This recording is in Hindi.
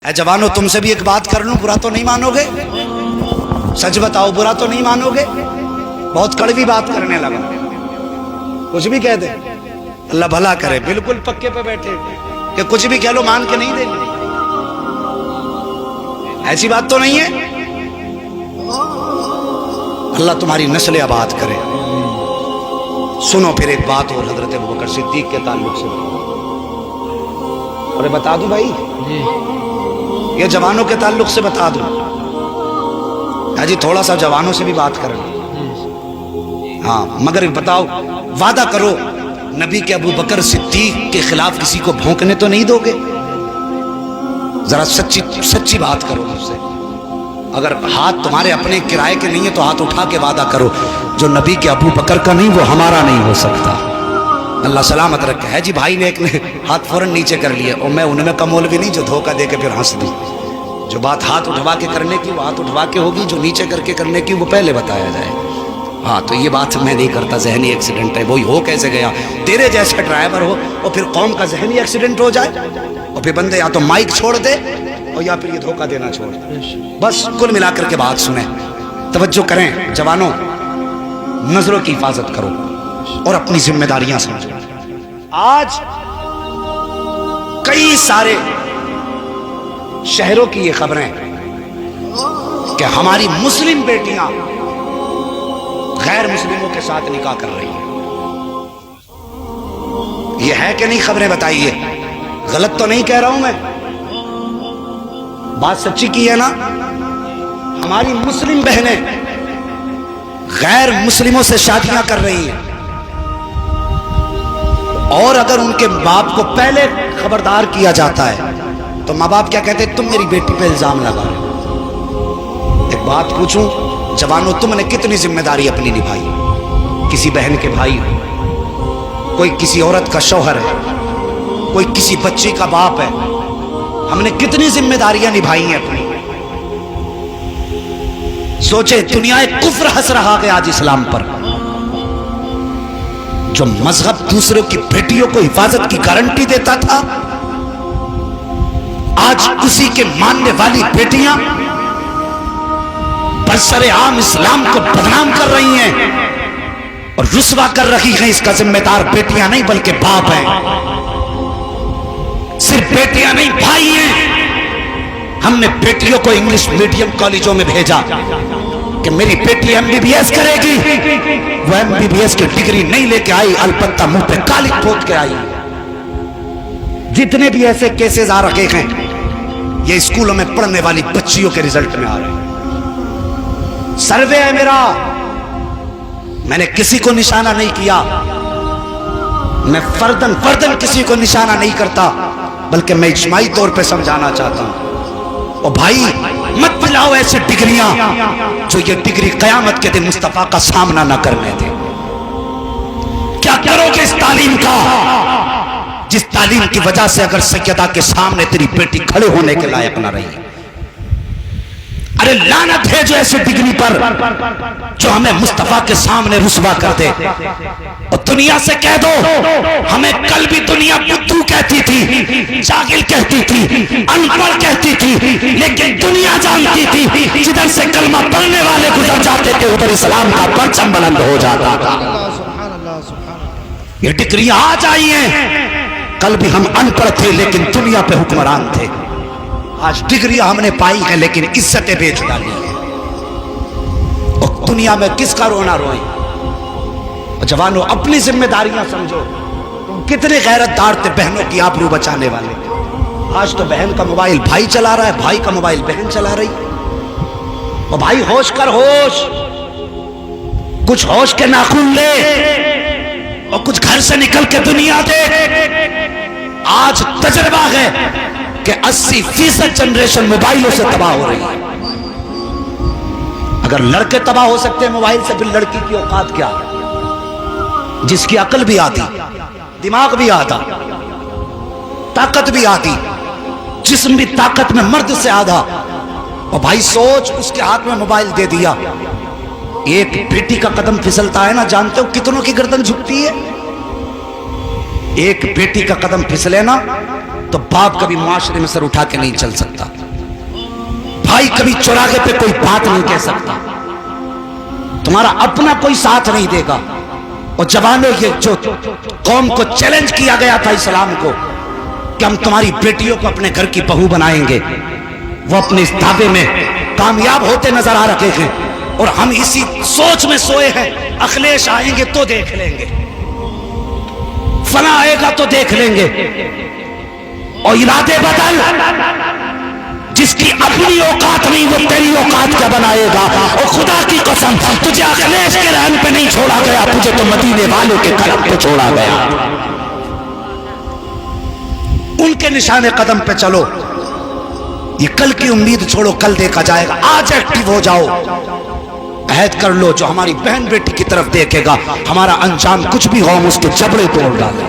ऐ जवानों, तुमसे भी एक बात कर लूं, बुरा तो नहीं मानोगे? सच बताओ, बुरा तो नहीं मानोगे? बहुत कड़वी बात करने लगा, कुछ भी कह दे, अल्लाह भला करे। बिल्कुल पक्के पे बैठे कि कुछ भी कह लो मान के नहीं देंगे, ऐसी बात तो नहीं है। अल्लाह तुम्हारी नस्ल आबाद करे। सुनो फिर एक बात और हजरत अबू बकर सिद्दीक के ताल्लुक से, और बता दूं भाई, ये जवानों के ताल्लुक से बता दूं। हाजी थोड़ा सा जवानों से भी बात करें। हाँ, मगर बताओ, वादा करो नबी के अबू बकर सिद्दीक के खिलाफ किसी को भौंकने तो नहीं दोगे? जरा सच्ची सच्ची बात करो मुझसे। अगर हाथ तुम्हारे अपने किराए के नहीं है तो हाथ उठा के वादा करो, जो नबी के अबू बकर का नहीं वो हमारा नहीं हो सकता। अल्लाह सलामत रखे। है जी, भाई ने एक ने हाथ फौरन नीचे कर लिए, और मैं उनमें का मौलवी नहीं जो धोखा दे के फिर हंस दूं। जो बात हाथ उठवा के करने की वो हाथ उठवा के होगी, जो नीचे करके करने की वो पहले बताया जाए। हाँ, तो ये बात मैं नहीं करता, जहनी एक्सीडेंट है। वही हो कैसे गया? तेरे जैसा ड्राइवर हो और फिर कौम का जहनी एक्सीडेंट हो जाए, और फिर बंदे या तो माइक छोड़ दे और या फिर ये धोखा देना छोड़ दे। बस कुल मिलाकर के बात सुने, तवज्जो करें जवानों, नजरों की हिफाजत करो और अपनी जिम्मेदारियां समझो। आज कई सारे शहरों की ये खबरें कि हमारी मुस्लिम बेटियां गैर मुस्लिमों के साथ निकाह कर रही हैं। ये है कि नहीं? खबरें बताइए, गलत तो नहीं कह रहा हूं मैं, बात सच्ची की है ना? हमारी मुस्लिम बहनें गैर मुस्लिमों से शादियां कर रही हैं, और अगर उनके बाप को पहले खबरदार किया जाता है तो माँ बाप क्या कहते हैं? तुम मेरी बेटी पे इल्जाम लगा रहे हो। एक बात पूछूं जवानों, तुमने कितनी जिम्मेदारी अपनी निभाई? किसी बहन के भाई हो, कोई किसी औरत का शौहर है, कोई किसी बच्ची का बाप है, हमने कितनी जिम्मेदारियां निभाई हैं अपनी। सोचे, दुनिया एक कुफ्र हंस रहा है आज इस्लाम पर। जो मजहब दूसरों की बेटियों को हिफाजत की गारंटी देता था, आज उसी के मानने वाली बेटियां बरसरे आम इस्लाम को बदनाम कर रही हैं और रुस्वा कर रही हैं। इसका जिम्मेदार बेटियां नहीं बल्कि बाप हैं। सिर्फ बेटियां नहीं, भाई हैं। हमने बेटियों को इंग्लिश मीडियम कॉलेजों में भेजा कि मेरी बेटी एमबीबीएस करेगी। वो एमबीबीएस की डिग्री नहीं लेके आई, अलबत्ता मुंह पे काली पोत के आई। जितने भी ऐसे केसेस आ रखे हैं, ये स्कूलों में पढ़ने वाली बच्चियों के रिजल्ट में आ रहे हैं। सर्वे है मेरा, मैंने किसी को निशाना नहीं किया, मैं फर्दन फर्दन किसी को निशाना नहीं करता, बल्कि मैं इज्माई तौर पे समझाना चाहता हूं। और भाई, मत पिलाओ ऐसी डिग्रियां जो ये डिग्री कयामत के दिन मुस्तफा का सामना न करने दे। क्या करोगे इस तालीम का, जिस तालीम की वजह से अगर सैयदा के सामने तेरी बेटी खड़े होने के लायक ना रही? अरे लानत है जो ऐसी डिग्री पर जो हमें मुस्तफा के सामने रुस्वा कर दे। और दुनिया से कह दो, हमें कल भी दुनिया बुद्धू कहती थी, जागिल कहती थी, अनपढ़ कहती थी, लेकिन दुनिया जानती थी जिधर से कलमा पढ़ने वाले गुजर जाते थे उधर इस्लाम का परचम बुलंद हो जाता था। ये डिग्रियां आज आई हैं, कल भी हम अनपढ़ थे लेकिन दुनिया पे हुक्मरान थे। आज डिग्रियां हमने पाई हैं लेकिन इज्जतें बेच डाली हैं। और दुनिया में किसका रोना रोए? जवानों, अपनी जिम्मेदारियां समझो। तुम कितने गैरतदार थे बहनों की आबरू बचाने वाले। आज तो बहन का मोबाइल भाई चला रहा है, भाई का मोबाइल बहन चला रही। और भाई होश कर, होश, कुछ होश के नाखून ले और कुछ घर से निकल के दुनिया देख। आज तजर्बा है कि 80% जनरेशन मोबाइलों से तबाह हो रही है। अगर लड़के तबाह हो सकते हैं मोबाइल से, फिर लड़की की औकात क्या है? जिसकी अकल भी आती, दिमाग भी आता, ताकत भी आती, जिस्म भी ताकत में मर्द से आधा। और भाई सोच, उसके हाथ में मोबाइल दे दिया, एक बेटी का कदम फिसलता है ना, जानते हो कितनों की गर्दन झुकती है? एक बेटी का कदम फिसले ना तो बाप कभी माशरे में सर उठा के नहीं चल सकता। भाई कभी चौराहे पे कोई बात नहीं कह सकता, तुम्हारा अपना कोई साथ नहीं देगा। और जवानों, ये जो कौम को चैलेंज किया गया था इस्लाम को कि हम तुम्हारी बेटियों को अपने घर की बहू बनाएंगे, वो अपने इस दावे में कामयाब होते नजर आ रहे हैं। और हम इसी सोच में सोए हैं, अखिलेश आएंगे तो देख लेंगे, फला आएगा तो देख लेंगे। और इरादे बदल, जिसकी अपनी औकात नहीं वो तेरी औकात क्या बनाएगा। और खुदा की कसम, तुझे अखिलेश के रहन पे नहीं छोड़ा गया, तुझे तो मदीने वालों के कदम पे छोड़ा गया। उनके निशाने कदम पे चलो। ये कल की उम्मीद छोड़ो, कल देखा जाएगा। आज एक्टिव हो जाओ, अहद कर लो, जो हमारी बहन बेटी की तरफ देखेगा हमारा अंजाम कुछ भी हो हम उसके जबड़े तोड़ डालें।